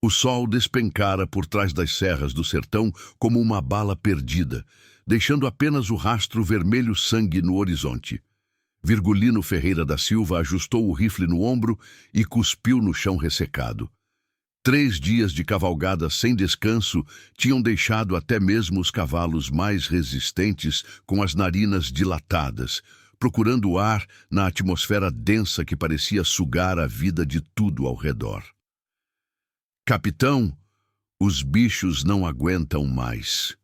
O sol despencara por trás das serras do sertão como uma bala perdida, deixando apenas o rastro vermelho sangue no horizonte. Virgulino Ferreira da Silva ajustou o rifle no ombro e cuspiu no chão ressecado. 3 dias de cavalgada sem descanso tinham deixado até mesmo os cavalos mais resistentes com as narinas dilatadas, procurando o ar na atmosfera densa que parecia sugar a vida de tudo ao redor. "Capitão, os bichos não aguentam mais",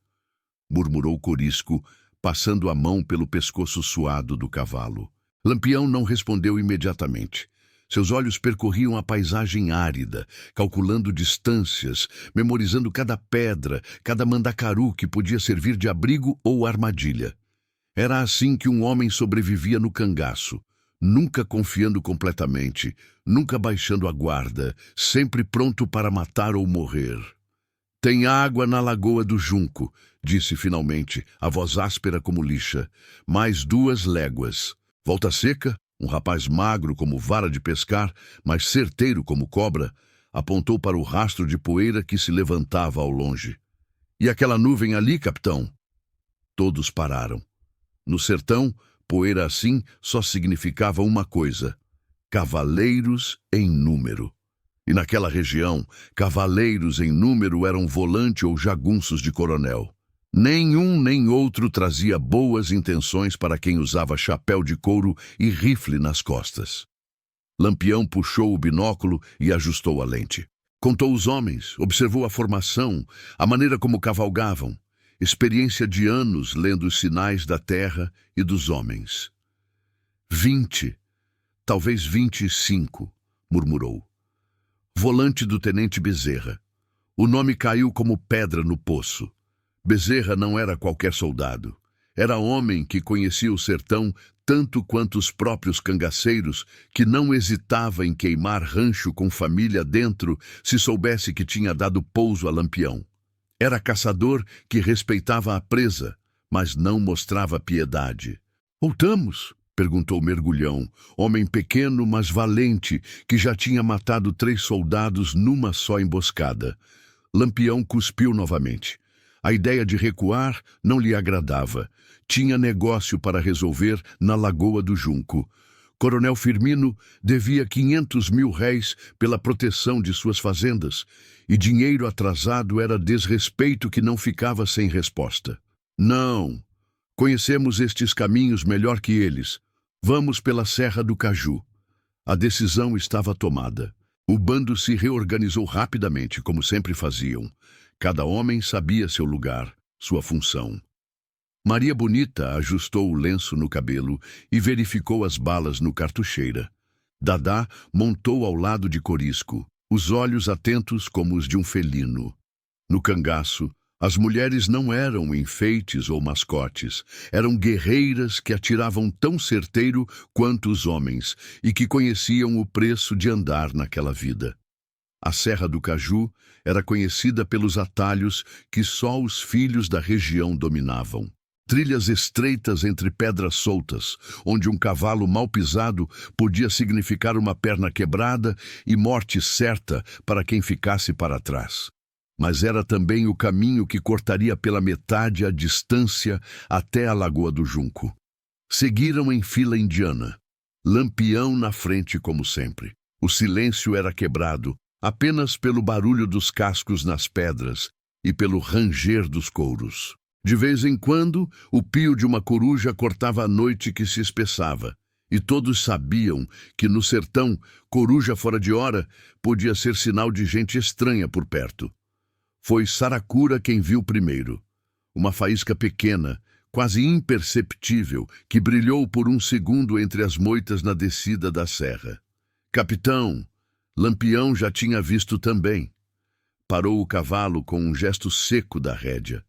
murmurou Corisco, passando a mão pelo pescoço suado do cavalo. Lampião não respondeu imediatamente. Seus olhos percorriam a paisagem árida, calculando distâncias, memorizando cada pedra, cada mandacaru que podia servir de abrigo ou armadilha. Era assim que um homem sobrevivia no cangaço, nunca confiando completamente, nunca baixando a guarda, sempre pronto para matar ou morrer. "Tem água na Lagoa do Junco", disse finalmente, a voz áspera como lixa. "Mais 2 léguas. Volta Seca, um rapaz magro como vara de pescar, mas certeiro como cobra, apontou para o rastro de poeira que se levantava ao longe. "E aquela nuvem ali, capitão?" Todos pararam. No sertão, poeira assim só significava uma coisa: cavaleiros em número. E naquela região, cavaleiros em número eram volante ou jagunços de coronel. Nenhum nem outro trazia boas intenções para quem usava chapéu de couro e rifle nas costas. Lampião puxou o binóculo e ajustou a lente. Contou os homens, observou a formação, a maneira como cavalgavam. Experiência de anos lendo os sinais da terra e dos homens. 20, talvez 25, murmurou. Volante do tenente Bezerra. O nome caiu como pedra no poço. Bezerra não era qualquer soldado. Era homem que conhecia o sertão tanto quanto os próprios cangaceiros, que não hesitava em queimar rancho com família dentro se soubesse que tinha dado pouso a Lampião. Era caçador que respeitava a presa, mas não mostrava piedade. "Voltamos?", perguntou o mergulhão, homem pequeno, mas valente, que já tinha matado 3 soldados numa só emboscada. Lampião cuspiu novamente. A ideia de recuar não lhe agradava. Tinha negócio para resolver na Lagoa do Junco. Coronel Firmino devia 500 mil réis pela proteção de suas fazendas, e dinheiro atrasado era desrespeito que não ficava sem resposta. "Não, conhecemos estes caminhos melhor que eles. Vamos pela Serra do Caju." A decisão estava tomada. O bando se reorganizou rapidamente, como sempre faziam. Cada homem sabia seu lugar, sua função. Maria Bonita ajustou o lenço no cabelo e verificou as balas no cartucheira. Dadá montou ao lado de Corisco, os olhos atentos como os de um felino. No cangaço, as mulheres não eram enfeites ou mascotes, eram guerreiras que atiravam tão certeiro quanto os homens e que conheciam o preço de andar naquela vida. A Serra do Caju era conhecida pelos atalhos que só os filhos da região dominavam. Trilhas estreitas entre pedras soltas, onde um cavalo mal pisado podia significar uma perna quebrada e morte certa para quem ficasse para trás. Mas era também o caminho que cortaria pela metade a distância até a Lagoa do Junco. Seguiram em fila indiana, Lampião na frente como sempre. O silêncio era quebrado apenas pelo barulho dos cascos nas pedras e pelo ranger dos couros. De vez em quando, o pio de uma coruja cortava a noite que se espessava, e todos sabiam que no sertão, coruja fora de hora podia ser sinal de gente estranha por perto. Foi Saracura quem viu primeiro. Uma faísca pequena, quase imperceptível, que brilhou por um segundo entre as moitas na descida da serra. "Capitão!" Lampião já tinha visto também. Parou o cavalo com um gesto seco da rédea.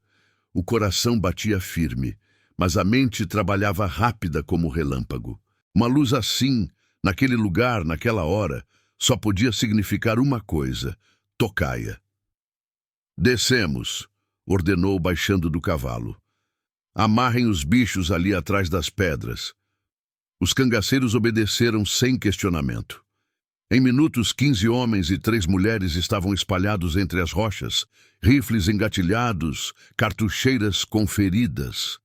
O coração batia firme, mas a mente trabalhava rápida como relâmpago. Uma luz assim, naquele lugar, naquela hora, só podia significar uma coisa: tocaia. "Descemos", ordenou baixando do cavalo. "Amarrem os bichos ali atrás das pedras." Os cangaceiros obedeceram sem questionamento. Em minutos, 15 homens e 3 mulheres estavam espalhados entre as rochas, rifles engatilhados, cartucheiras conferidas.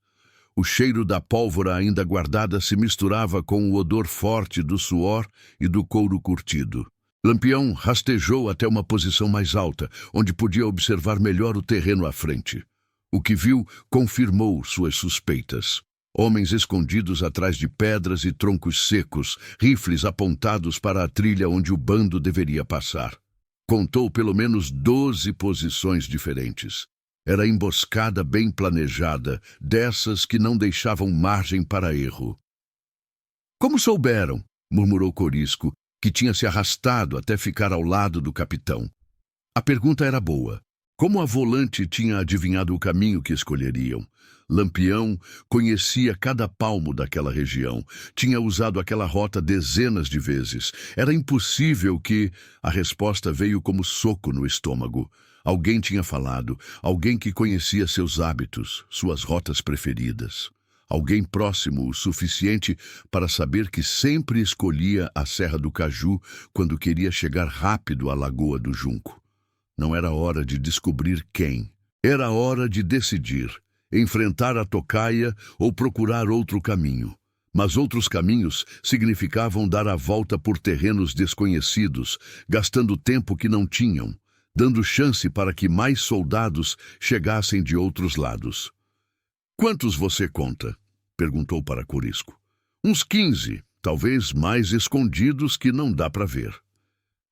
O cheiro da pólvora ainda guardada se misturava com o odor forte do suor e do couro curtido. Lampião rastejou até uma posição mais alta, onde podia observar melhor o terreno à frente. O que viu confirmou suas suspeitas. Homens escondidos atrás de pedras e troncos secos, rifles apontados para a trilha onde o bando deveria passar. Contou pelo menos 12 posições diferentes. Era emboscada bem planejada, dessas que não deixavam margem para erro. Como souberam? Murmurou Corisco, que tinha se arrastado até ficar ao lado do capitão. A pergunta era boa. Como a volante tinha adivinhado o caminho que escolheriam? Lampião conhecia cada palmo daquela região. Tinha usado aquela rota dezenas de vezes. Era impossível que... A resposta veio como soco no estômago. Alguém tinha falado. Alguém que conhecia seus hábitos, suas rotas preferidas. Alguém próximo o suficiente para saber que sempre escolhia a Serra do Caju quando queria chegar rápido à Lagoa do Junco. Não era hora de descobrir quem. Era hora de decidir. Enfrentar a tocaia ou procurar outro caminho. Mas outros caminhos significavam dar a volta por terrenos desconhecidos, gastando tempo que não tinham, dando chance para que mais soldados chegassem de outros lados. "Quantos você conta?" perguntou para Corisco. "Uns 15, talvez mais escondidos que não dá para ver."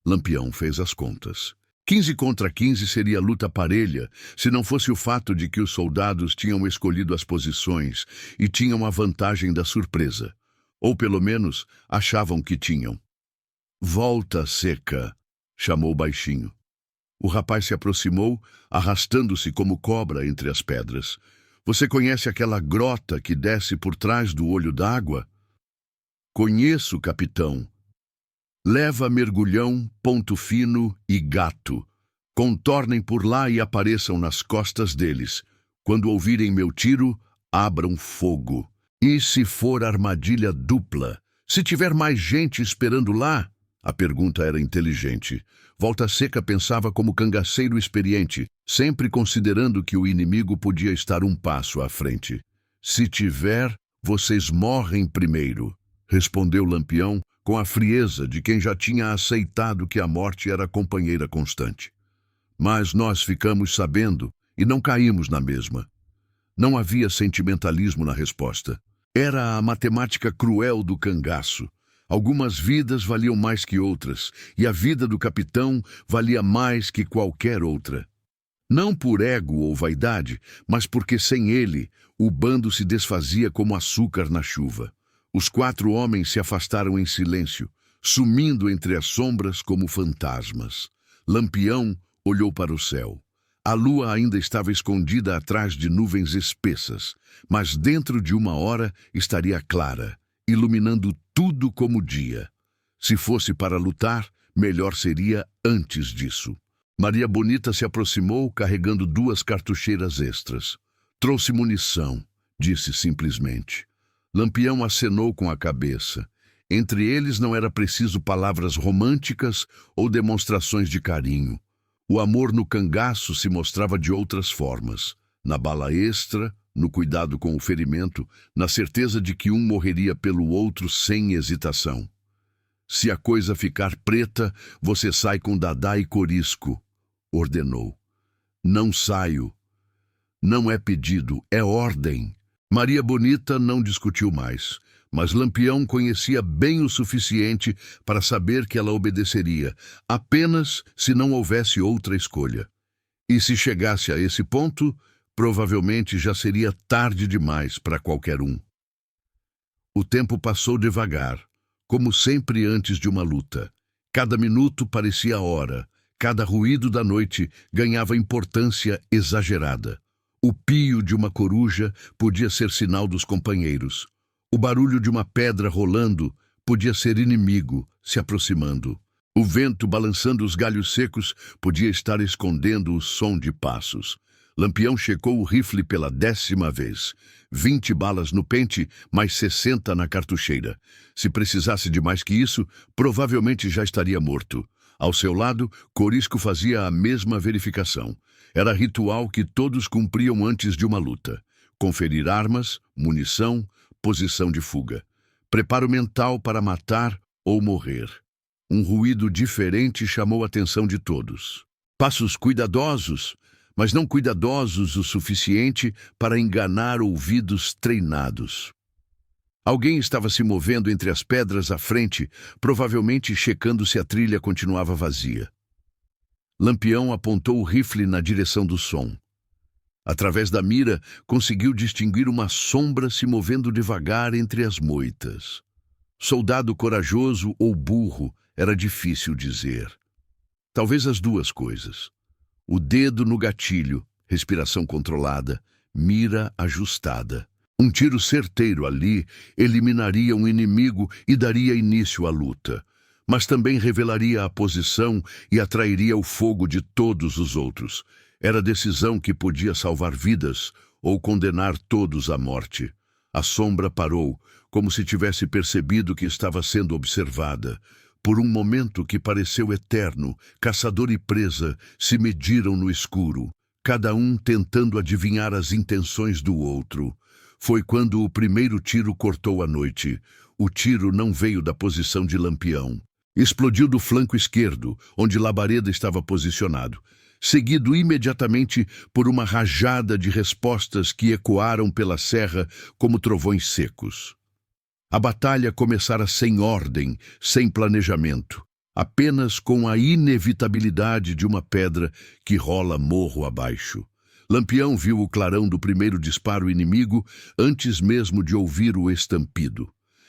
Lampião fez as contas. 15 contra 15 seria luta parelha, se não fosse o fato de que os soldados tinham escolhido as posições e tinham a vantagem da surpresa. Ou pelo menos achavam que tinham. "Volta, Seca", chamou baixinho. O rapaz se aproximou, arrastando-se como cobra entre as pedras. "Você conhece aquela grota que desce por trás do olho d'água?" "Conheço, capitão. Leva mergulhão, ponto fino e gato. Contornem por lá e apareçam nas costas deles. Quando ouvirem meu tiro, abram fogo. E se for armadilha dupla? Se tiver mais gente esperando lá?" A pergunta era inteligente. Volta Seca pensava como cangaceiro experiente, sempre considerando que o inimigo podia estar um passo à frente. "Se tiver, vocês morrem primeiro", respondeu Lampião, com a frieza de quem já tinha aceitado que a morte era companheira constante. Mas nós ficamos sabendo e não caímos na mesma. Não havia sentimentalismo na resposta. Era a matemática cruel do cangaço. Algumas vidas valiam mais que outras, e a vida do capitão valia mais que qualquer outra. Não por ego ou vaidade, mas porque sem ele, o bando se desfazia como açúcar na chuva. Os 4 homens se afastaram em silêncio, sumindo entre as sombras como fantasmas. Lampião olhou para o céu. A lua ainda estava escondida atrás de nuvens espessas, mas dentro de 1 hora estaria clara, iluminando tudo como dia. Se fosse para lutar, melhor seria antes disso. Maria Bonita se aproximou carregando 2 cartucheiras extras. "Trouxe munição", disse simplesmente. Lampião acenou com a cabeça. Entre eles não era preciso palavras românticas ou demonstrações de carinho. O amor no cangaço se mostrava de outras formas. Na bala extra, no cuidado com o ferimento, na certeza de que um morreria pelo outro sem hesitação. "Se a coisa ficar preta, você sai com Dadá e Corisco", ordenou. "Não saio. Não é pedido, é ordem." Maria Bonita não discutiu mais, mas Lampião conhecia bem o suficiente para saber que ela obedeceria, apenas se não houvesse outra escolha. E se chegasse a esse ponto, provavelmente já seria tarde demais para qualquer um. O tempo passou devagar, como sempre antes de uma luta. Cada minuto parecia hora, cada ruído da noite ganhava importância exagerada. O pio de uma coruja podia ser sinal dos companheiros. O barulho de uma pedra rolando podia ser inimigo se aproximando. O vento balançando os galhos secos podia estar escondendo o som de passos. Lampião checou o rifle pela 10ª vez. 20 balas no pente, mais 60 na cartucheira. Se precisasse de mais que isso, provavelmente já estaria morto. Ao seu lado, Corisco fazia a mesma verificação. Era ritual que todos cumpriam antes de uma luta. Conferir armas, munição, posição de fuga. Preparo mental para matar ou morrer. Um ruído diferente chamou a atenção de todos. Passos cuidadosos, mas não cuidadosos o suficiente para enganar ouvidos treinados. Alguém estava se movendo entre as pedras à frente, provavelmente checando se a trilha continuava vazia. Lampião apontou o rifle na direção do som. Através da mira, conseguiu distinguir uma sombra se movendo devagar entre as moitas. Soldado corajoso ou burro, era difícil dizer. Talvez as duas coisas. O dedo no gatilho, respiração controlada, mira ajustada. Um tiro certeiro ali eliminaria um inimigo e daria início à luta, mas também revelaria a posição e atrairia o fogo de todos os outros. Era decisão que podia salvar vidas ou condenar todos à morte. A sombra parou, como se tivesse percebido que estava sendo observada. Por um momento que pareceu eterno, caçador e presa se mediram no escuro, cada um tentando adivinhar as intenções do outro. Foi quando o primeiro tiro cortou a noite. O tiro não veio da posição de Lampião. Explodiu do flanco esquerdo, onde Labareda estava posicionado, seguido imediatamente por uma rajada de respostas que ecoaram pela serra como trovões secos. A batalha começara sem ordem, sem planejamento, apenas com a inevitabilidade de uma pedra que rola morro abaixo. Lampião viu o clarão do primeiro disparo inimigo antes mesmo de ouvir o estampido.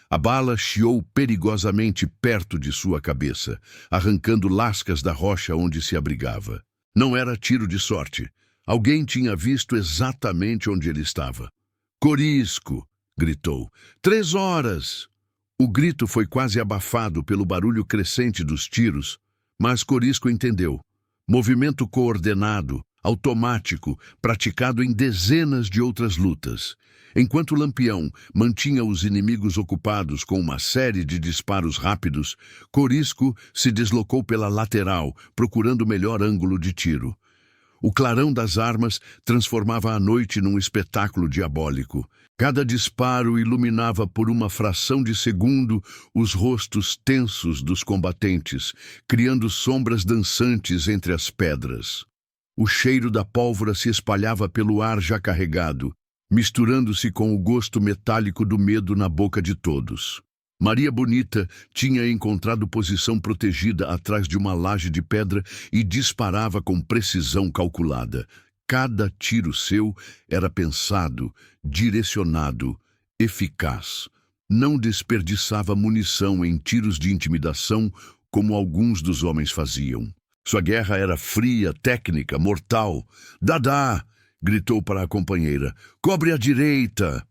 A bala chiou perigosamente perto de sua cabeça, arrancando lascas da rocha onde se abrigava. Não era tiro de sorte. Alguém tinha visto exatamente onde ele estava. "Corisco!" gritou. 3 horas! O grito foi quase abafado pelo barulho crescente dos tiros, mas Corisco entendeu. Movimento coordenado, automático, praticado em dezenas de outras lutas. Enquanto Lampião mantinha os inimigos ocupados com uma série de disparos rápidos, Corisco se deslocou pela lateral, procurando o melhor ângulo de tiro. O clarão das armas transformava a noite num espetáculo diabólico. Cada disparo iluminava por uma fração de segundo os rostos tensos dos combatentes, criando sombras dançantes entre as pedras. O cheiro da pólvora se espalhava pelo ar já carregado, misturando-se com o gosto metálico do medo na boca de todos. Maria Bonita tinha encontrado posição protegida atrás de uma laje de pedra e disparava com precisão calculada. Cada tiro seu era pensado, direcionado, eficaz. Não desperdiçava munição em tiros de intimidação como alguns dos homens faziam. Sua guerra era fria, técnica, mortal. "Dadá!" gritou para a companheira. "Cobre à direita!"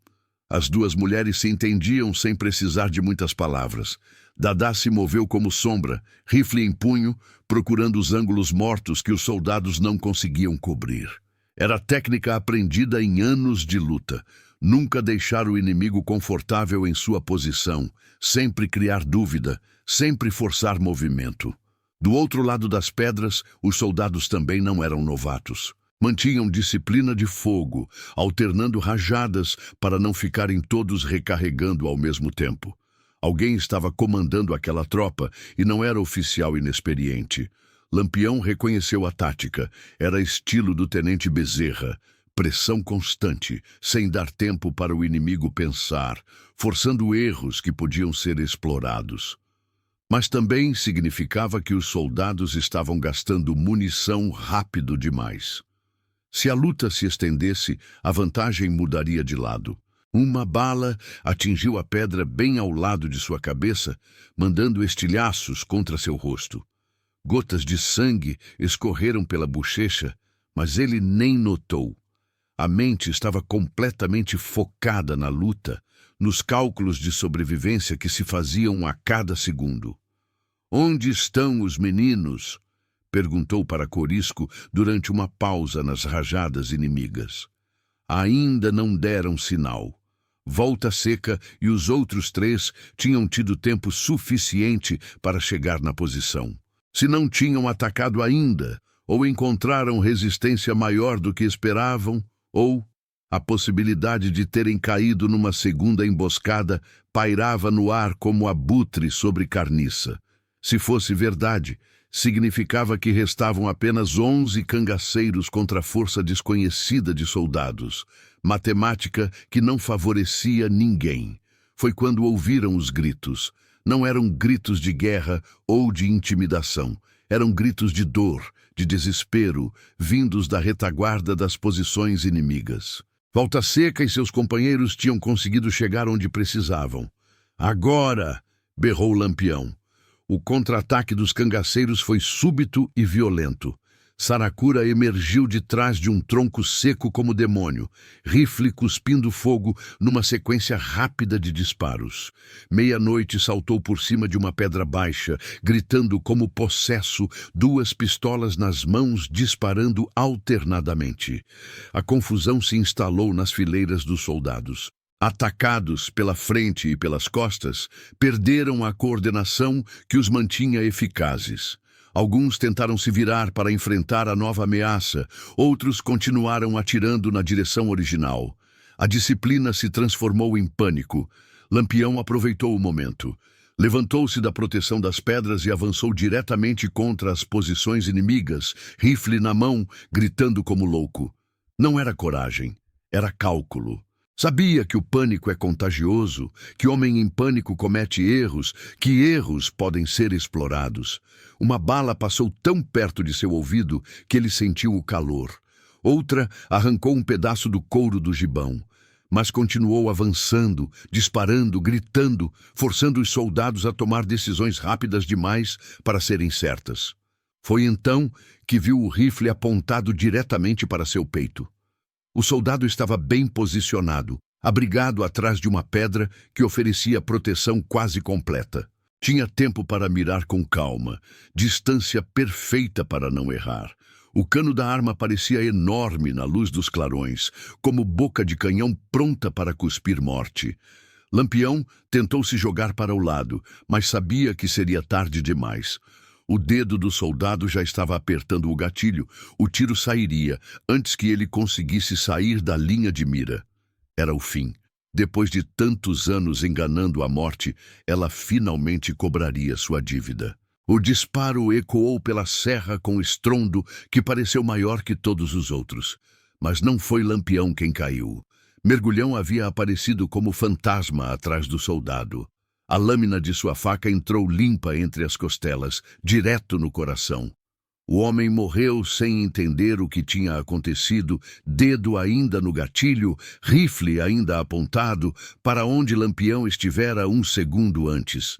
As duas mulheres se entendiam sem precisar de muitas palavras. Dadá se moveu como sombra, rifle em punho, procurando os ângulos mortos que os soldados não conseguiam cobrir. Era técnica aprendida em anos de luta. Nunca deixar o inimigo confortável em sua posição, sempre criar dúvida, sempre forçar movimento. Do outro lado das pedras, os soldados também não eram novatos. Mantinham disciplina de fogo, alternando rajadas para não ficarem todos recarregando ao mesmo tempo. Alguém estava comandando aquela tropa e não era oficial inexperiente. Lampião reconheceu a tática. Era estilo do tenente Bezerra. Pressão constante, sem dar tempo para o inimigo pensar, forçando erros que podiam ser explorados. Mas também significava que os soldados estavam gastando munição rápido demais. Se a luta se estendesse, a vantagem mudaria de lado. Uma bala atingiu a pedra bem ao lado de sua cabeça, mandando estilhaços contra seu rosto. Gotas de sangue escorreram pela bochecha, mas ele nem notou. A mente estava completamente focada na luta, nos cálculos de sobrevivência que se faziam a cada segundo. "Onde estão os meninos?" Perguntou para Corisco durante uma pausa nas rajadas inimigas. Ainda não deram sinal. Volta Seca e os outros 3 tinham tido tempo suficiente para chegar na posição. Se não tinham atacado ainda, ou encontraram resistência maior do que esperavam, ou a possibilidade de terem caído numa segunda emboscada pairava no ar como abutre sobre carniça. Se fosse verdade, significava que restavam apenas 11 cangaceiros contra a força desconhecida de soldados. Matemática que não favorecia ninguém. Foi quando ouviram os gritos. Não eram gritos de guerra ou de intimidação. Eram gritos de dor, de desespero, vindos da retaguarda das posições inimigas. Volta Seca e seus companheiros tinham conseguido chegar onde precisavam. Agora! Berrou Lampião. O contra-ataque dos cangaceiros foi súbito e violento. Saracura emergiu de trás de um tronco seco como demônio, rifle cuspindo fogo numa sequência rápida de disparos. Meia-noite saltou por cima de uma pedra baixa, gritando como possesso, 2 pistolas nas mãos disparando alternadamente. A confusão se instalou nas fileiras dos soldados. Atacados pela frente e pelas costas, perderam a coordenação que os mantinha eficazes. Alguns tentaram se virar para enfrentar a nova ameaça, outros continuaram atirando na direção original. A disciplina se transformou em pânico. Lampião aproveitou o momento. Levantou-se da proteção das pedras e avançou diretamente contra as posições inimigas, rifle na mão, gritando como louco. Não era coragem, era cálculo. Sabia que o pânico é contagioso, que homem em pânico comete erros, que erros podem ser explorados. Uma bala passou tão perto de seu ouvido que ele sentiu o calor. Outra arrancou um pedaço do couro do gibão, mas continuou avançando, disparando, gritando, forçando os soldados a tomar decisões rápidas demais para serem certas. Foi então que viu o rifle apontado diretamente para seu peito. O soldado estava bem posicionado, abrigado atrás de uma pedra que oferecia proteção quase completa. Tinha tempo para mirar com calma, distância perfeita para não errar. O cano da arma parecia enorme na luz dos clarões, como boca de canhão pronta para cuspir morte. Lampião tentou se jogar para o lado, mas sabia que seria tarde demais. O dedo do soldado já estava apertando o gatilho. O tiro sairia antes que ele conseguisse sair da linha de mira. Era o fim. Depois de tantos anos enganando a morte, ela finalmente cobraria sua dívida. O disparo ecoou pela serra com estrondo que pareceu maior que todos os outros. Mas não foi Lampião quem caiu. Mergulhão havia aparecido como fantasma atrás do soldado. A lâmina de sua faca entrou limpa entre as costelas, direto no coração. O homem morreu sem entender o que tinha acontecido, dedo ainda no gatilho, rifle ainda apontado para onde Lampião estivera um segundo antes.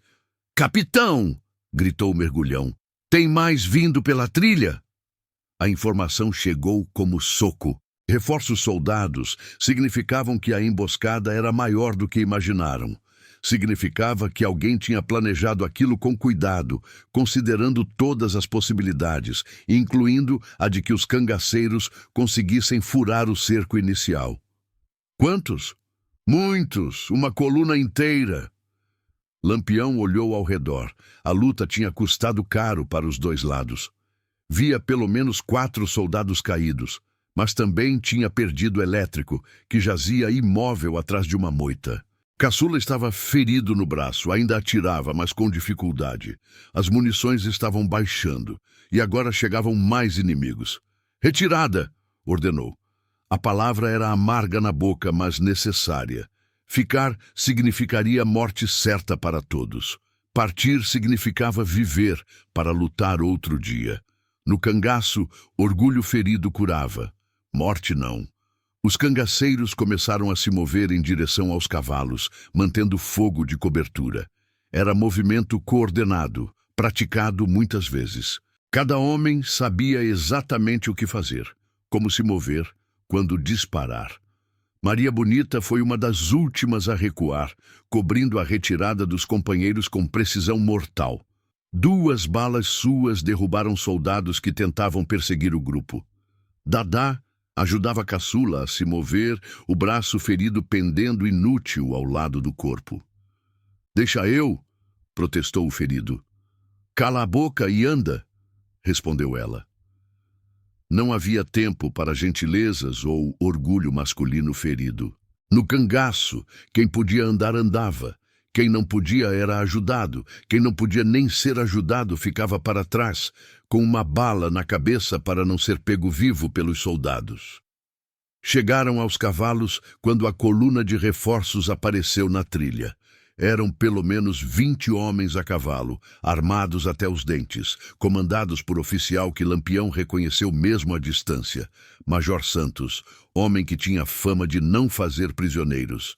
"Capitão!" gritou Mergulhão. "Tem mais vindo pela trilha?" A informação chegou como soco. Reforços soldados significavam que a emboscada era maior do que imaginaram. Significava que alguém tinha planejado aquilo com cuidado, considerando todas as possibilidades, incluindo a de que os cangaceiros conseguissem furar o cerco inicial. Quantos? Muitos, uma coluna inteira. Lampião olhou ao redor. A luta tinha custado caro para os 2 lados. Via pelo menos 4 soldados caídos, mas também tinha perdido Elétrico, que jazia imóvel atrás de uma moita. Caçula estava ferido no braço, ainda atirava, mas com dificuldade. As munições estavam baixando, e agora chegavam mais inimigos. "Retirada!" ordenou. A palavra era amarga na boca, mas necessária. Ficar significaria morte certa para todos. Partir significava viver para lutar outro dia. No cangaço, orgulho ferido curava. Morte não. Os cangaceiros começaram a se mover em direção aos cavalos, mantendo fogo de cobertura. Era movimento coordenado, praticado muitas vezes. Cada homem sabia exatamente o que fazer, como se mover, quando disparar. Maria Bonita foi uma das últimas a recuar, cobrindo a retirada dos companheiros com precisão mortal. 2 balas suas derrubaram soldados que tentavam perseguir o grupo. Dadá ajudava a caçula a se mover, o braço ferido pendendo inútil ao lado do corpo. "Deixa eu", protestou o ferido. "Cala a boca e anda", respondeu ela. Não havia tempo para gentilezas ou orgulho masculino ferido. No cangaço, quem podia andar andava. Quem não podia era ajudado. Quem não podia nem ser ajudado ficava para trás, com uma bala na cabeça para não ser pego vivo pelos soldados. Chegaram aos cavalos quando a coluna de reforços apareceu na trilha. Eram pelo menos 20 homens a cavalo, armados até os dentes, comandados por oficial que Lampião reconheceu mesmo à distância, Major Santos, homem que tinha fama de não fazer prisioneiros.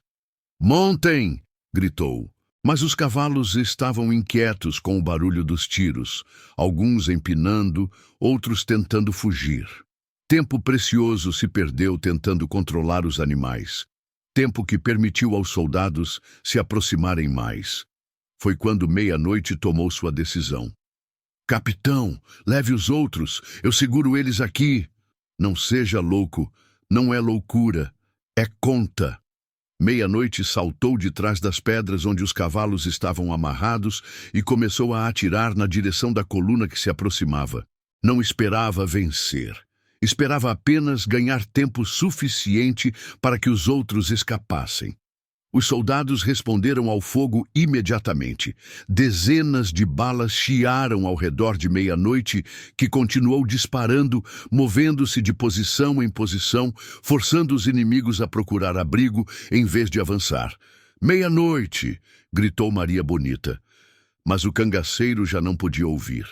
"Montem!" gritou. Mas os cavalos estavam inquietos com o barulho dos tiros, alguns empinando, outros tentando fugir. Tempo precioso se perdeu tentando controlar os animais. Tempo que permitiu aos soldados se aproximarem mais. Foi quando meia-noite tomou sua decisão. "Capitão, leve os outros, eu seguro eles aqui." "Não seja louco, não é loucura, é conta." Meia-noite saltou de trás das pedras onde os cavalos estavam amarrados e começou a atirar na direção da coluna que se aproximava. Não esperava vencer. Esperava apenas ganhar tempo suficiente para que os outros escapassem. Os soldados responderam ao fogo imediatamente. Dezenas de balas chiaram ao redor de meia-noite, que continuou disparando, movendo-se de posição em posição, forçando os inimigos a procurar abrigo em vez de avançar. "Meia-noite!" gritou Maria Bonita. Mas o cangaceiro já não podia ouvir.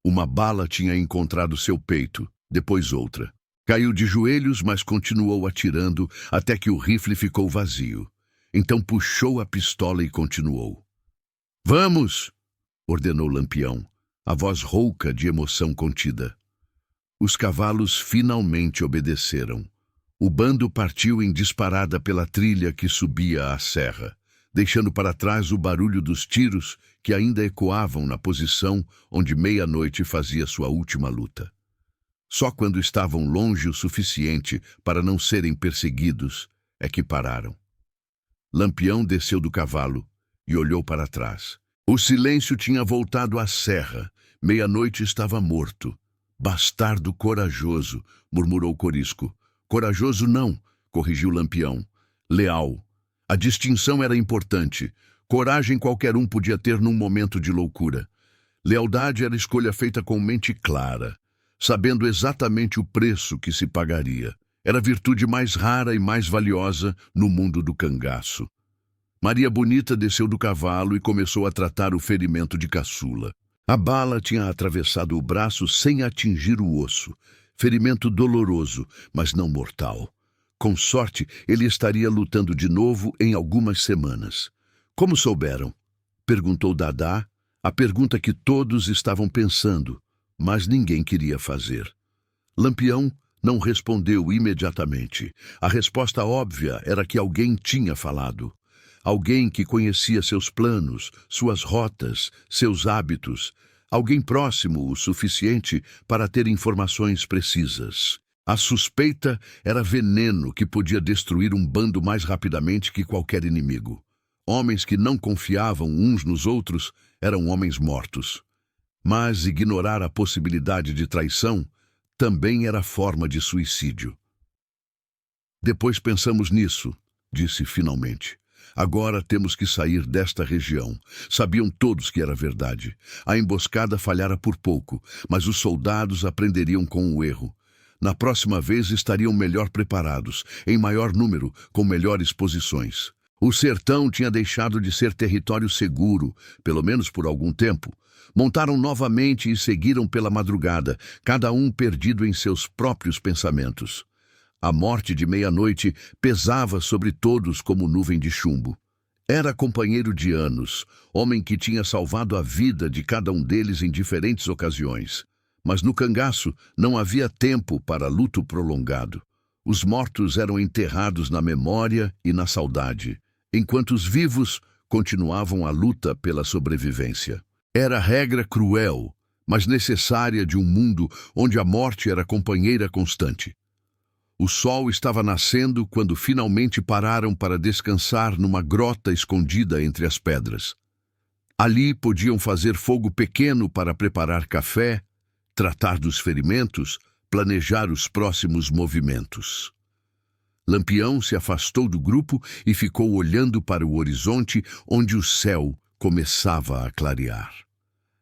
Uma bala tinha encontrado seu peito, depois outra. Caiu de joelhos, mas continuou atirando até que o rifle ficou vazio. Então puxou a pistola e continuou. "Vamos!" ordenou Lampião, a voz rouca de emoção contida. Os cavalos finalmente obedeceram. O bando partiu em disparada pela trilha que subia à serra, deixando para trás o barulho dos tiros que ainda ecoavam na posição onde meia-noite fazia sua última luta. Só quando estavam longe o suficiente para não serem perseguidos é que pararam. Lampião desceu do cavalo e olhou para trás. O silêncio tinha voltado à serra. Meia-noite estava morto. "Bastardo corajoso", murmurou Corisco. "Corajoso não", corrigiu Lampião. "Leal. A distinção era importante. Coragem qualquer um podia ter num momento de loucura. Lealdade era escolha feita com mente clara, sabendo exatamente o preço que se pagaria. Era a virtude mais rara e mais valiosa no mundo do cangaço. Maria Bonita desceu do cavalo e começou a tratar o ferimento de caçula. A bala tinha atravessado o braço sem atingir o osso. Ferimento doloroso, mas não mortal. Com sorte, ele estaria lutando de novo em algumas semanas. "Como souberam?" perguntou Dadá, a pergunta que todos estavam pensando, mas ninguém queria fazer. Lampião não respondeu imediatamente. A resposta óbvia era que alguém tinha falado. Alguém que conhecia seus planos, suas rotas, seus hábitos. Alguém próximo o suficiente para ter informações precisas. A suspeita era veneno que podia destruir um bando mais rapidamente que qualquer inimigo. Homens que não confiavam uns nos outros eram homens mortos. Mas ignorar a possibilidade de traição também era forma de suicídio. "Depois pensamos nisso", disse finalmente. "Agora temos que sair desta região." Sabiam todos que era verdade. A emboscada falhara por pouco, mas os soldados aprenderiam com o erro. Na próxima vez estariam melhor preparados, em maior número, com melhores posições. O sertão tinha deixado de ser território seguro, pelo menos por algum tempo. Montaram novamente e seguiram pela madrugada, cada um perdido em seus próprios pensamentos. A morte de meia-noite pesava sobre todos como nuvem de chumbo. Era companheiro de anos, homem que tinha salvado a vida de cada um deles em diferentes ocasiões. Mas no cangaço não havia tempo para luto prolongado. Os mortos eram enterrados na memória e na saudade, enquanto os vivos continuavam a luta pela sobrevivência. Era regra cruel, mas necessária de um mundo onde a morte era companheira constante. O sol estava nascendo quando finalmente pararam para descansar numa grota escondida entre as pedras. Ali podiam fazer fogo pequeno para preparar café, tratar dos ferimentos, planejar os próximos movimentos. Lampião se afastou do grupo e ficou olhando para o horizonte onde o céu começava a clarear.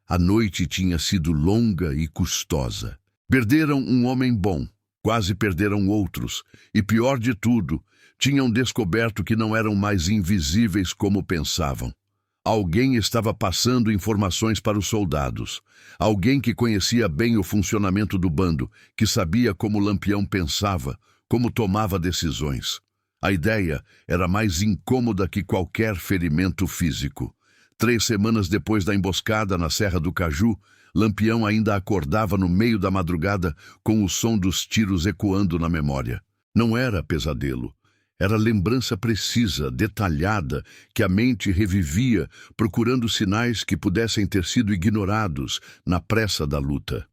A noite tinha sido longa e custosa. Perderam um homem bom, quase perderam outros, e pior de tudo, tinham descoberto que não eram mais invisíveis como pensavam. Alguém estava passando informações para os soldados. Alguém que conhecia bem o funcionamento do bando, que sabia como Lampião pensava, como tomava decisões. A ideia era mais incômoda que qualquer ferimento físico. 3 semanas depois da emboscada na Serra do Caju, Lampião ainda acordava no meio da madrugada com o som dos tiros ecoando na memória. Não era pesadelo. Era lembrança precisa, detalhada, que a mente revivia, procurando sinais que pudessem ter sido ignorados na pressa da luta.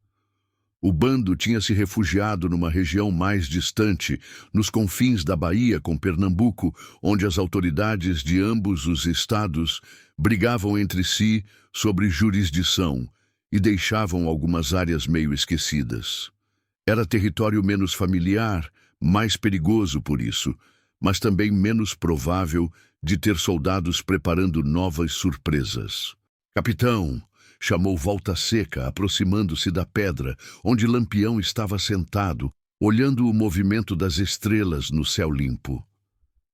O bando tinha se refugiado numa região mais distante, nos confins da Bahia com Pernambuco, onde as autoridades de ambos os estados brigavam entre si sobre jurisdição e deixavam algumas áreas meio esquecidas. Era território menos familiar, mais perigoso por isso, mas também menos provável de ter soldados preparando novas surpresas. "Capitão!" chamou Volta Seca, aproximando-se da pedra, onde Lampião estava sentado, olhando o movimento das estrelas no céu limpo.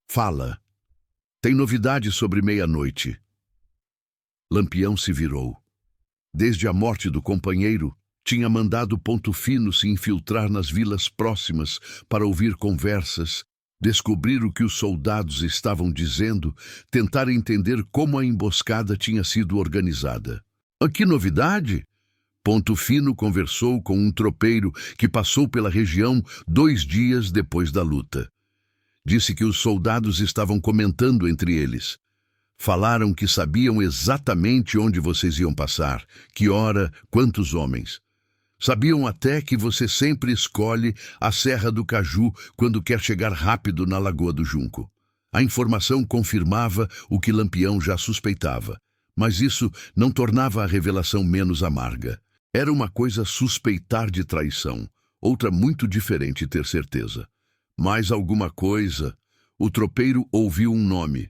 "Fala. Tem novidade sobre meia-noite." Lampião se virou. Desde a morte do companheiro, tinha mandado Ponto Fino se infiltrar nas vilas próximas para ouvir conversas, descobrir o que os soldados estavam dizendo, tentar entender como a emboscada tinha sido organizada. "Que novidade?" Ponto Fino conversou com um tropeiro que passou pela região 2 dias depois da luta. Disse que os soldados estavam comentando entre eles. "Falaram que sabiam exatamente onde vocês iam passar, que hora, quantos homens. Sabiam até que você sempre escolhe a Serra do Caju quando quer chegar rápido na Lagoa do Junco." A informação confirmava o que Lampião já suspeitava, mas isso não tornava a revelação menos amarga. Era uma coisa suspeitar de traição, outra muito diferente ter certeza. Mais alguma coisa. O tropeiro ouviu um nome: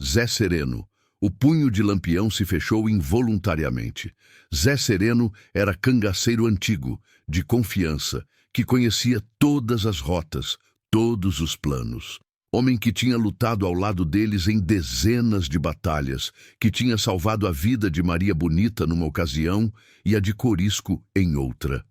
Zé Sereno. O punho de Lampião se fechou involuntariamente. Zé Sereno era cangaceiro antigo, de confiança, que conhecia todas as rotas, todos os planos. Homem que tinha lutado ao lado deles em dezenas de batalhas, que tinha salvado a vida de Maria Bonita numa ocasião e a de Corisco em outra.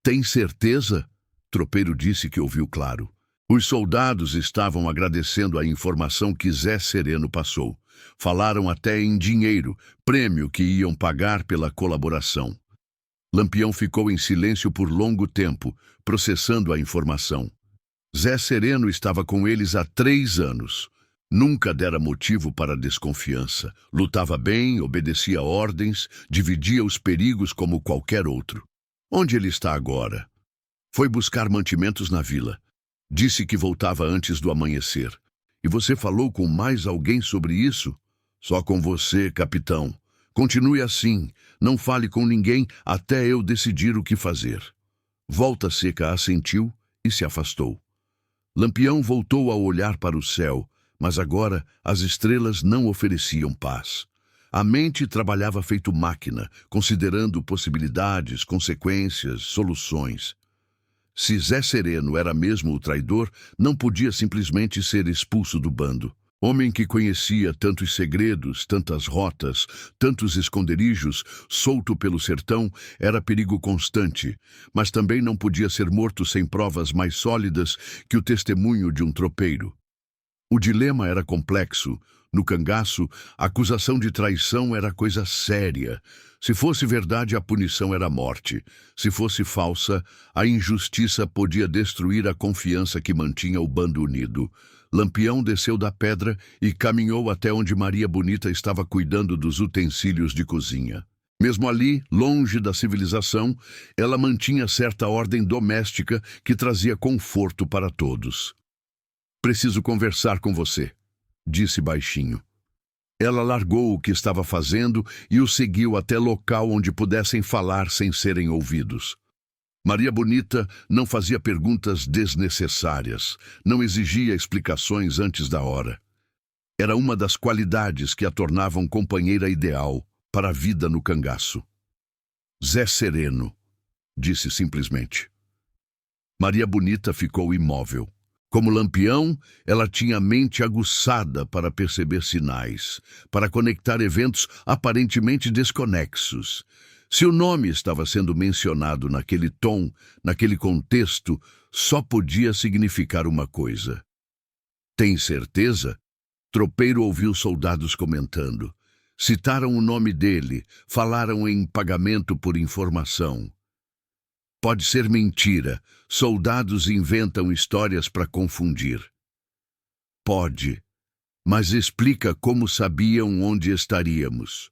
"Tem certeza?" Tropeiro disse que ouviu claro. Os soldados estavam agradecendo a informação que Zé Sereno passou. Falaram até em dinheiro, prêmio que iam pagar pela colaboração. Lampião ficou em silêncio por longo tempo, processando a informação. Zé Sereno estava com eles há 3 anos. Nunca dera motivo para desconfiança. Lutava bem, obedecia ordens, dividia os perigos como qualquer outro. Onde ele está agora? Foi buscar mantimentos na vila. Disse que voltava antes do amanhecer. E você falou com mais alguém sobre isso? Só com você, capitão. Continue assim. Não fale com ninguém até eu decidir o que fazer. Volta Seca assentiu e se afastou. Lampião voltou a olhar para o céu, mas agora as estrelas não ofereciam paz. A mente trabalhava feito máquina, considerando possibilidades, consequências, soluções. Se Zé Sereno era mesmo o traidor, não podia simplesmente ser expulso do bando. Homem que conhecia tantos segredos, tantas rotas, tantos esconderijos, solto pelo sertão, era perigo constante, mas também não podia ser morto sem provas mais sólidas que o testemunho de um tropeiro. O dilema era complexo. No cangaço, a acusação de traição era coisa séria. Se fosse verdade, a punição era a morte. Se fosse falsa, a injustiça podia destruir a confiança que mantinha o bando unido. Lampião desceu da pedra e caminhou até onde Maria Bonita estava cuidando dos utensílios de cozinha. Mesmo ali, longe da civilização, ela mantinha certa ordem doméstica que trazia conforto para todos. "Preciso conversar com você", disse baixinho. Ela largou o que estava fazendo e o seguiu até local onde pudessem falar sem serem ouvidos. Maria Bonita não fazia perguntas desnecessárias, não exigia explicações antes da hora. Era uma das qualidades que a tornavam companheira ideal para a vida no cangaço. "Zé Sereno", disse simplesmente. Maria Bonita ficou imóvel. Como Lampião, ela tinha a mente aguçada para perceber sinais, para conectar eventos aparentemente desconexos. Se o nome estava sendo mencionado naquele tom, naquele contexto, só podia significar uma coisa. "Tem certeza?" Tropeiro ouviu soldados comentando. Citaram o nome dele, falaram em pagamento por informação. "Pode ser mentira. Soldados inventam histórias para confundir." "Pode, mas explica como sabiam onde estaríamos."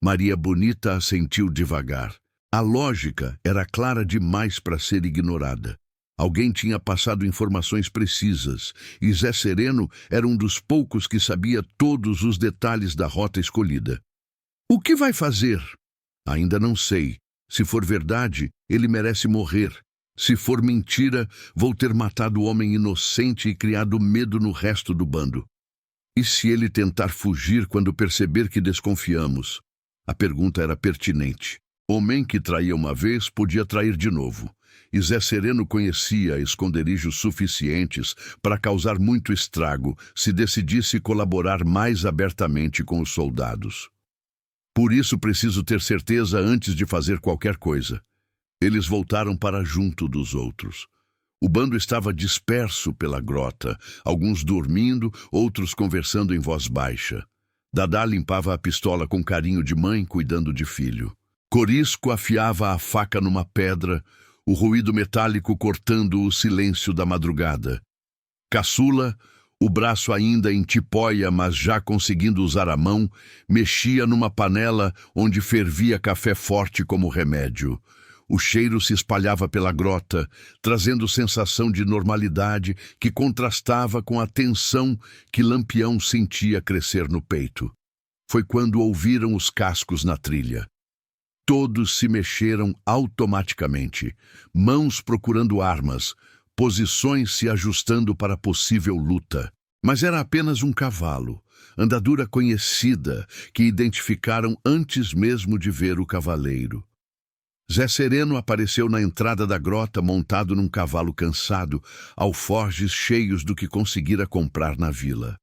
Maria Bonita assentiu devagar. A lógica era clara demais para ser ignorada. Alguém tinha passado informações precisas, e Zé Sereno era um dos poucos que sabia todos os detalhes da rota escolhida. "O que vai fazer?" "Ainda não sei. Se for verdade, ele merece morrer. Se for mentira, vou ter matado o homem inocente e criado medo no resto do bando." "E se ele tentar fugir quando perceber que desconfiamos?" A pergunta era pertinente. Homem que traía uma vez podia trair de novo. E Zé Sereno conhecia esconderijos suficientes para causar muito estrago se decidisse colaborar mais abertamente com os soldados. "Por isso preciso ter certeza antes de fazer qualquer coisa." Eles voltaram para junto dos outros. O bando estava disperso pela grota, alguns dormindo, outros conversando em voz baixa. Dadá limpava a pistola com carinho de mãe cuidando de filho. Corisco afiava a faca numa pedra, o ruído metálico cortando o silêncio da madrugada. Caçula, o braço ainda em tipóia, mas já conseguindo usar a mão, mexia numa panela onde fervia café forte como remédio. O cheiro se espalhava pela grota, trazendo sensação de normalidade que contrastava com a tensão que Lampião sentia crescer no peito. Foi quando ouviram os cascos na trilha. Todos se mexeram automaticamente, mãos procurando armas, posições se ajustando para possível luta. Mas era apenas um cavalo, andadura conhecida, que identificaram antes mesmo de ver o cavaleiro. Zé Sereno apareceu na entrada da grota montado num cavalo cansado, alforjes cheios do que conseguira comprar na vila.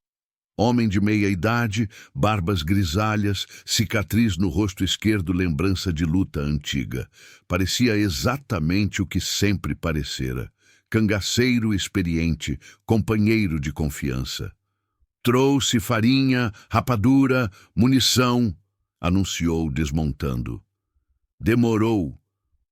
Homem de meia-idade, barbas grisalhas, cicatriz no rosto esquerdo, lembrança de luta antiga. Parecia exatamente o que sempre parecera. Cangaceiro experiente, companheiro de confiança. "Trouxe farinha, rapadura, munição", anunciou desmontando. "Demorou",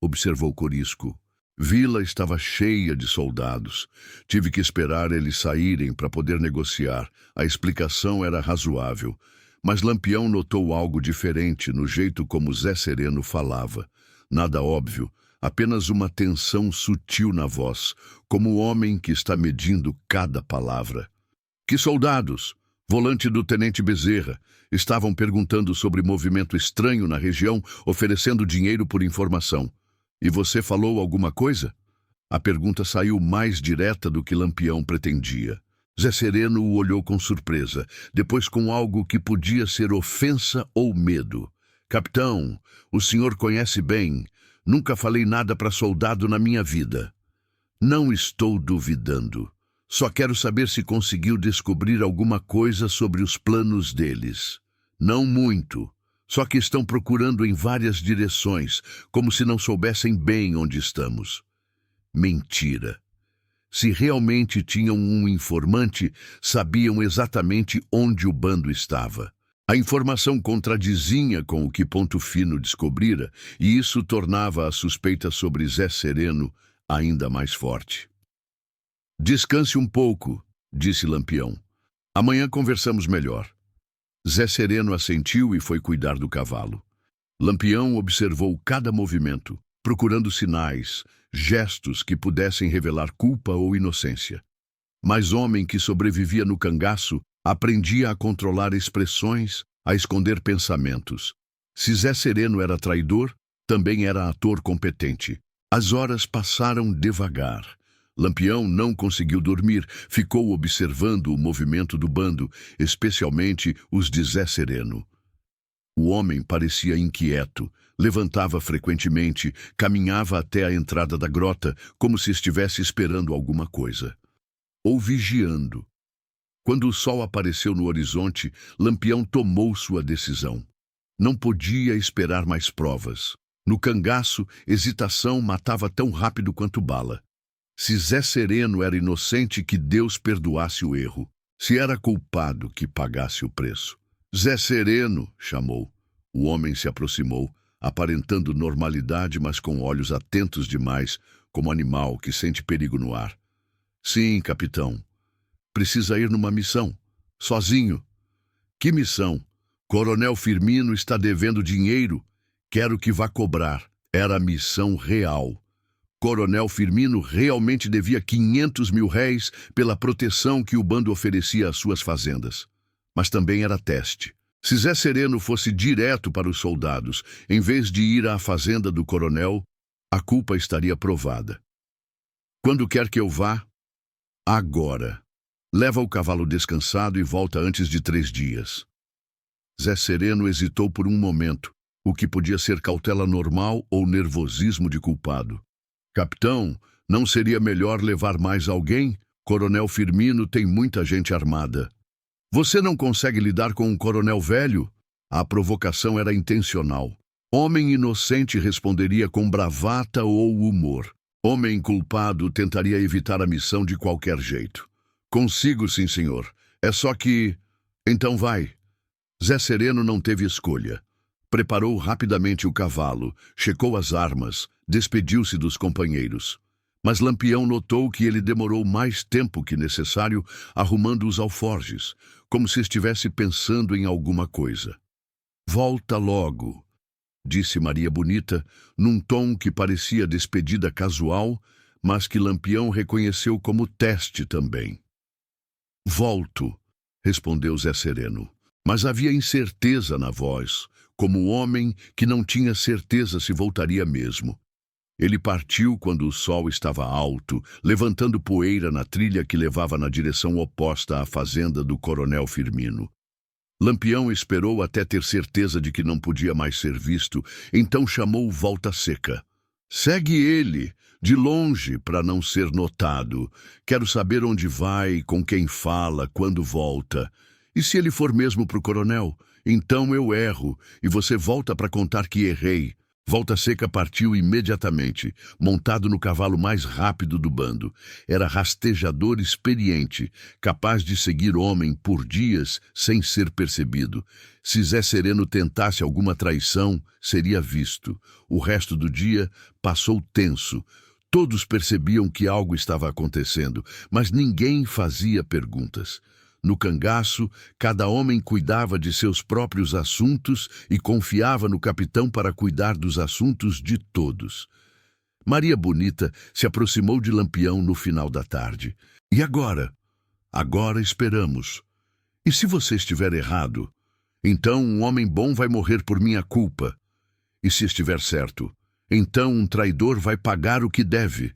observou Corisco. "Vila estava cheia de soldados. Tive que esperar eles saírem para poder negociar. A explicação era razoável. Mas Lampião notou algo diferente no jeito como Zé Sereno falava. Nada óbvio, apenas uma tensão sutil na voz, como o homem que está medindo cada palavra. "Que soldados?" Volante do tenente Bezerra. Estavam perguntando sobre movimento estranho na região, oferecendo dinheiro por informação. "E você falou alguma coisa?" A pergunta saiu mais direta do que Lampião pretendia. Zé Sereno o olhou com surpresa, depois com algo que podia ser ofensa ou medo. "Capitão, o senhor conhece bem. Nunca falei nada para soldado na minha vida." "Não estou duvidando. Só quero saber se conseguiu descobrir alguma coisa sobre os planos deles." "Não muito. Só que estão procurando em várias direções, como se não soubessem bem onde estamos." Mentira. Se realmente tinham um informante, sabiam exatamente onde o bando estava. A informação contradizia com o que Ponto Fino descobrira, e isso tornava a suspeita sobre Zé Sereno ainda mais forte. "Descanse um pouco", disse Lampião. "Amanhã conversamos melhor." Zé Sereno assentiu e foi cuidar do cavalo. Lampião observou cada movimento, procurando sinais, gestos que pudessem revelar culpa ou inocência. Mas homem que sobrevivia no cangaço aprendia a controlar expressões, a esconder pensamentos. Se Zé Sereno era traidor, também era ator competente. As horas passaram devagar. Lampião não conseguiu dormir, ficou observando o movimento do bando, especialmente os de Zé Sereno. O homem parecia inquieto, levantava frequentemente, caminhava até a entrada da grota, como se estivesse esperando alguma coisa. Ou vigiando. Quando o sol apareceu no horizonte, Lampião tomou sua decisão. Não podia esperar mais provas. No cangaço, hesitação matava tão rápido quanto bala. Se Zé Sereno era inocente, que Deus perdoasse o erro. Se era culpado, que pagasse o preço. Zé Sereno, chamou. O homem se aproximou, aparentando normalidade, mas com olhos atentos demais, como animal que sente perigo no ar. Sim, capitão. Precisa ir numa missão. Sozinho. Que missão? Coronel Firmino está devendo dinheiro. Quero que vá cobrar. Era missão real. Coronel Firmino realmente devia 500 mil réis pela proteção que o bando oferecia às suas fazendas. Mas também era teste. Se Zé Sereno fosse direto para os soldados, em vez de ir à fazenda do coronel, a culpa estaria provada. Quando quer que eu vá? Agora. Leva o cavalo descansado e volta antes de 3 dias. Zé Sereno hesitou por um momento, o que podia ser cautela normal ou nervosismo de culpado. Capitão, não seria melhor levar mais alguém? Coronel Firmino tem muita gente armada. Você não consegue lidar com um coronel velho? A provocação era intencional. Homem inocente responderia com bravata ou humor. Homem culpado tentaria evitar a missão de qualquer jeito. Consigo, sim, senhor. É só que... Então vai. Zé Sereno não teve escolha. Preparou rapidamente o cavalo, checou as armas, despediu-se dos companheiros. Mas Lampião notou que ele demorou mais tempo que necessário arrumando os alforjes, como se estivesse pensando em alguma coisa. Volta logo, disse Maria Bonita, num tom que parecia despedida casual, mas que Lampião reconheceu como teste também. Volto, respondeu Zé Sereno, mas havia incerteza na voz, como o homem que não tinha certeza se voltaria mesmo. Ele partiu quando o sol estava alto, levantando poeira na trilha que levava na direção oposta à fazenda do coronel Firmino. Lampião esperou até ter certeza de que não podia mais ser visto, então chamou Volta Seca. Segue ele, de longe, para não ser notado. Quero saber onde vai, com quem fala, quando volta. E se ele for mesmo pro coronel? Então eu erro, e você volta para contar que errei. Volta Seca partiu imediatamente, montado no cavalo mais rápido do bando. Era rastejador experiente, capaz de seguir homem por dias sem ser percebido. Se Zé Sereno tentasse alguma traição, seria visto. O resto do dia passou tenso. Todos percebiam que algo estava acontecendo, mas ninguém fazia perguntas. No cangaço, cada homem cuidava de seus próprios assuntos e confiava no capitão para cuidar dos assuntos de todos. Maria Bonita se aproximou de Lampião no final da tarde. E agora? Agora esperamos. E se você estiver errado? Então um homem bom vai morrer por minha culpa. E se estiver certo? Então um traidor vai pagar o que deve.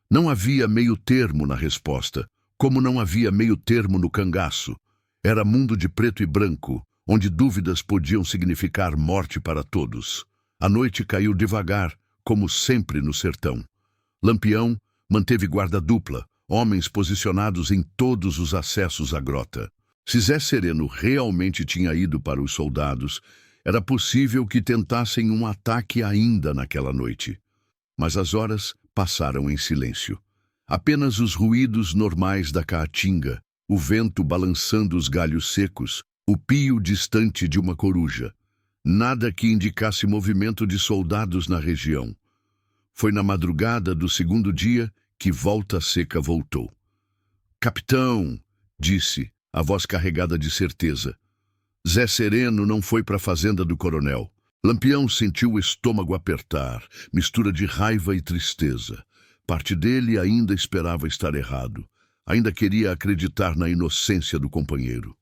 Não havia meio termo na resposta. Como não havia meio termo no cangaço. Era mundo de preto e branco, onde dúvidas podiam significar morte para todos. A noite caiu devagar, como sempre no sertão. Lampião manteve guarda dupla, homens posicionados em todos os acessos à grota. Se Zé Sereno realmente tinha ido para os soldados, era possível que tentassem um ataque ainda naquela noite. Mas as horas passaram em silêncio. Apenas os ruídos normais da caatinga, o vento balançando os galhos secos, o pio distante de uma coruja. Nada que indicasse movimento de soldados na região. Foi na madrugada do segundo dia que Volta Seca voltou. Capitão, disse, a voz carregada de certeza. Zé Sereno não foi para a fazenda do coronel. Lampião sentiu o estômago apertar, mistura de raiva e tristeza. Parte dele ainda esperava estar errado. Ainda queria acreditar na inocência do companheiro.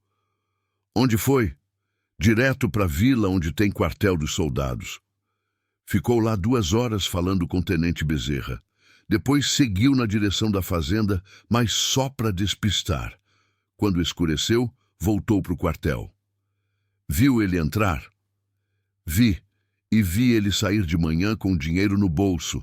Onde foi? Direto para a vila onde tem quartel dos soldados. Ficou lá 2 horas falando com o tenente Bezerra. Depois seguiu na direção da fazenda, mas só para despistar. Quando escureceu, voltou para o quartel. Viu ele entrar? Vi, e vi ele sair de manhã com dinheiro no bolso.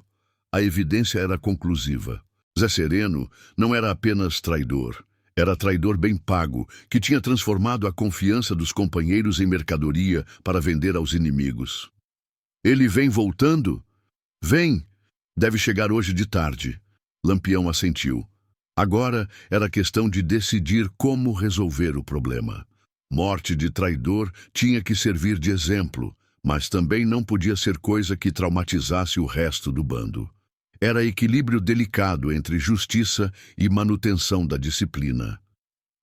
A evidência era conclusiva. Zé Sereno não era apenas traidor. Era traidor bem pago, que tinha transformado a confiança dos companheiros em mercadoria para vender aos inimigos. Ele vem voltando? Vem. Deve chegar hoje de tarde. Lampião assentiu. Agora era questão de decidir como resolver o problema. Morte de traidor tinha que servir de exemplo, mas também não podia ser coisa que traumatizasse o resto do bando. Era equilíbrio delicado entre justiça e manutenção da disciplina.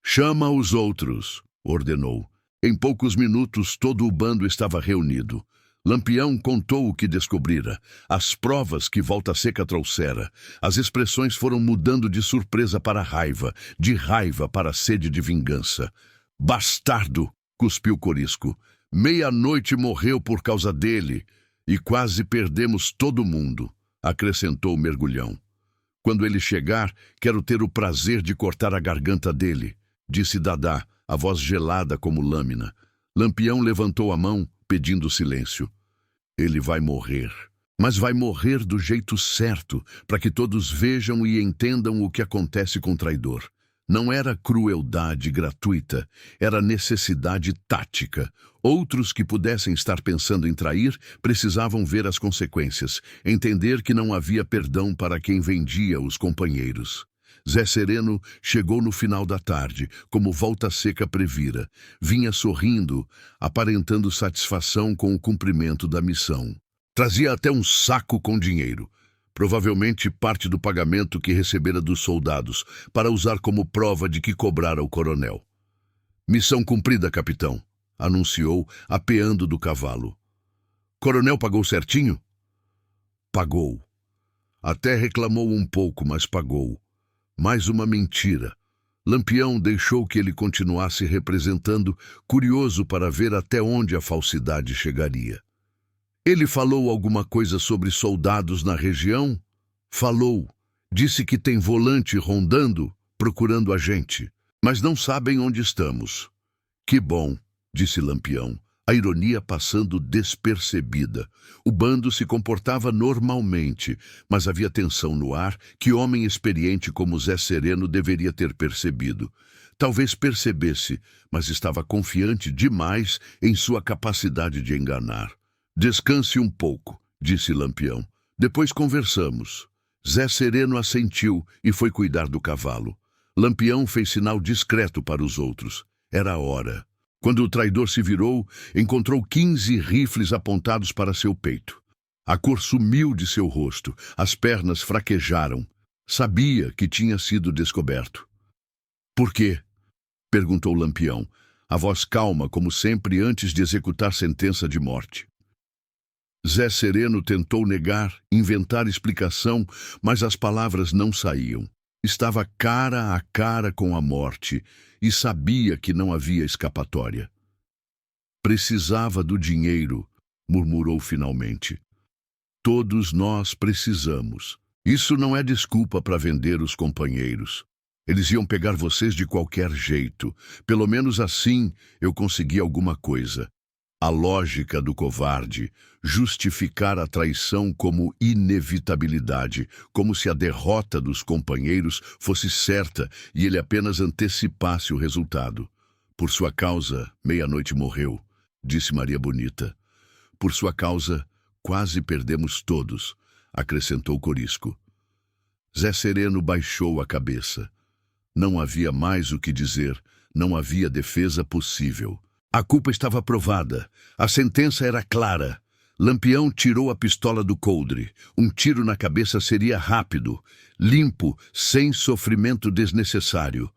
Chama os outros, ordenou. Em poucos minutos todo o bando estava reunido. Lampião contou o que descobrira, as provas que Volta Seca trouxera. As expressões foram mudando de surpresa para raiva, de raiva para sede de vingança. Bastardo, cuspiu Corisco. 00:30 morreu por causa dele, e quase perdemos todo mundo, acrescentou o Mergulhão. Quando ele chegar, quero ter o prazer de cortar a garganta dele, disse Dadá, a voz gelada como lâmina. Lampião levantou a mão, pedindo silêncio. Ele vai morrer, mas vai morrer do jeito certo, para que todos vejam e entendam o que acontece com o traidor. Não era crueldade gratuita, era necessidade tática. Outros que pudessem estar pensando em trair precisavam ver as consequências, entender que não havia perdão para quem vendia os companheiros. Zé Sereno chegou no final da tarde, como Volta Seca previra. Vinha sorrindo, aparentando satisfação com o cumprimento da missão. Trazia até um saco com dinheiro, provavelmente parte do pagamento que recebera dos soldados, para usar como prova de que cobrara o coronel. Missão cumprida, capitão, anunciou, apeando do cavalo. Coronel pagou certinho? Pagou. Até reclamou um pouco, mas pagou. Mais uma mentira. Lampião deixou que ele continuasse representando, curioso para ver até onde a falsidade chegaria. Ele falou alguma coisa sobre soldados na região? Falou. Disse que tem volante rondando, procurando a gente. Mas não sabem onde estamos. Que bom, disse Lampião, a ironia passando despercebida. O bando se comportava normalmente, mas havia tensão no ar que homem experiente como Zé Sereno deveria ter percebido. Talvez percebesse, mas estava confiante demais em sua capacidade de enganar. Descanse um pouco, disse Lampião. Depois conversamos. Zé Sereno assentiu e foi cuidar do cavalo. Lampião fez sinal discreto para os outros. Era a hora. Quando o traidor se virou, encontrou 15 rifles apontados para seu peito. A cor sumiu de seu rosto, as pernas fraquejaram. Sabia que tinha sido descoberto. Por quê? Perguntou Lampião, a voz calma como sempre antes de executar sentença de morte. Zé Sereno tentou negar, inventar explicação, mas as palavras não saíam. Estava cara a cara com a morte e sabia que não havia escapatória. Precisava do dinheiro, murmurou finalmente. Todos nós precisamos. Isso não é desculpa para vender os companheiros. Eles iam pegar vocês de qualquer jeito. Pelo menos assim eu consegui alguma coisa. A lógica do covarde, justificar a traição como inevitabilidade, como se a derrota dos companheiros fosse certa e ele apenas antecipasse o resultado. Por sua causa, 00:30 morreu, disse Maria Bonita. Por sua causa, quase perdemos todos, acrescentou Corisco. Zé Sereno baixou a cabeça. Não havia mais o que dizer, não havia defesa possível. A culpa estava provada. A sentença era clara. Lampião tirou a pistola do coldre. Um tiro na cabeça seria rápido, limpo, sem sofrimento desnecessário.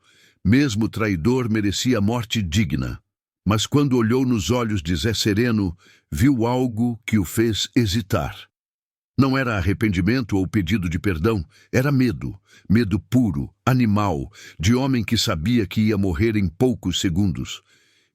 Mesmo o traidor merecia morte digna. Mas quando olhou nos olhos de Zé Sereno, viu algo que o fez hesitar. Não era arrependimento ou pedido de perdão, era medo. Medo puro, animal, de homem que sabia que ia morrer em poucos segundos.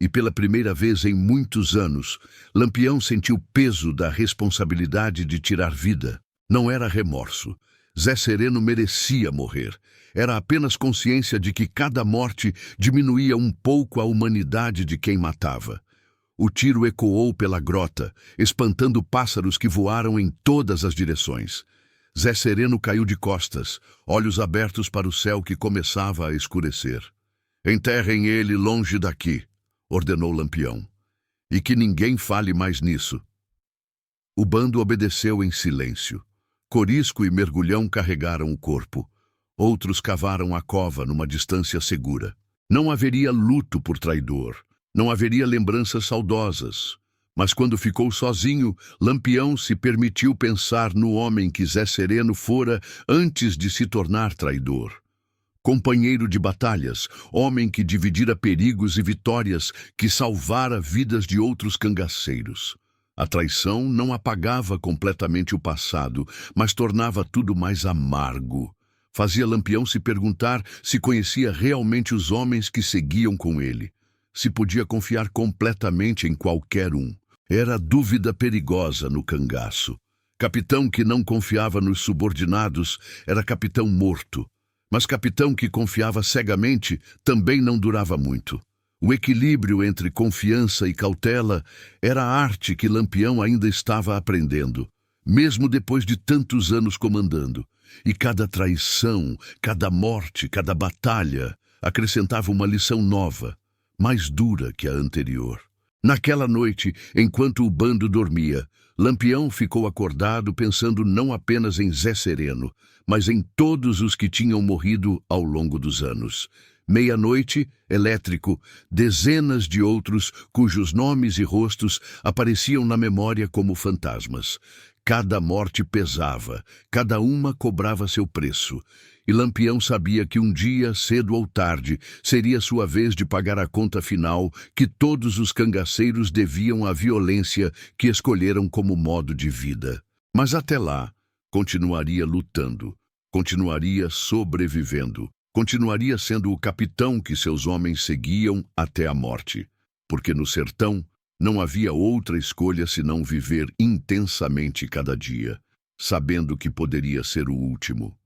E pela primeira vez em muitos anos, Lampião sentiu o peso da responsabilidade de tirar vida. Não era remorso. Zé Sereno merecia morrer. Era apenas consciência de que cada morte diminuía um pouco a humanidade de quem matava. O tiro ecoou pela grota, espantando pássaros que voaram em todas as direções. Zé Sereno caiu de costas, olhos abertos para o céu que começava a escurecer. "Enterrem ele longe daqui", ordenou Lampião. "E que ninguém fale mais nisso." O bando obedeceu em silêncio. Corisco e Mergulhão carregaram o corpo. Outros cavaram a cova numa distância segura. Não haveria luto por traidor. Não haveria lembranças saudosas. Mas quando ficou sozinho, Lampião se permitiu pensar no homem que Zé Sereno fora antes de se tornar traidor. Companheiro de batalhas, homem que dividira perigos e vitórias, que salvara vidas de outros cangaceiros. A traição não apagava completamente o passado, mas tornava tudo mais amargo. Fazia Lampião se perguntar se conhecia realmente os homens que seguiam com ele. Se podia confiar completamente em qualquer um. Era dúvida perigosa no cangaço. Capitão que não confiava nos subordinados era capitão morto. Mas capitão que confiava cegamente também não durava muito. O equilíbrio entre confiança e cautela era a arte que Lampião ainda estava aprendendo, mesmo depois de tantos anos comandando. E cada traição, cada morte, cada batalha acrescentava uma lição nova, mais dura que a anterior. Naquela noite, enquanto o bando dormia, Lampião ficou acordado pensando não apenas em Zé Sereno, mas em todos os que tinham morrido ao longo dos anos. Meia-noite, elétrico, dezenas de outros cujos nomes e rostos apareciam na memória como fantasmas. Cada morte pesava, cada uma cobrava seu preço. E Lampião sabia que um dia, cedo ou tarde, seria sua vez de pagar a conta final que todos os cangaceiros deviam à violência que escolheram como modo de vida. Mas até lá, continuaria lutando, continuaria sobrevivendo, continuaria sendo o capitão que seus homens seguiam até a morte. Porque no sertão não havia outra escolha senão viver intensamente cada dia, sabendo que poderia ser o último.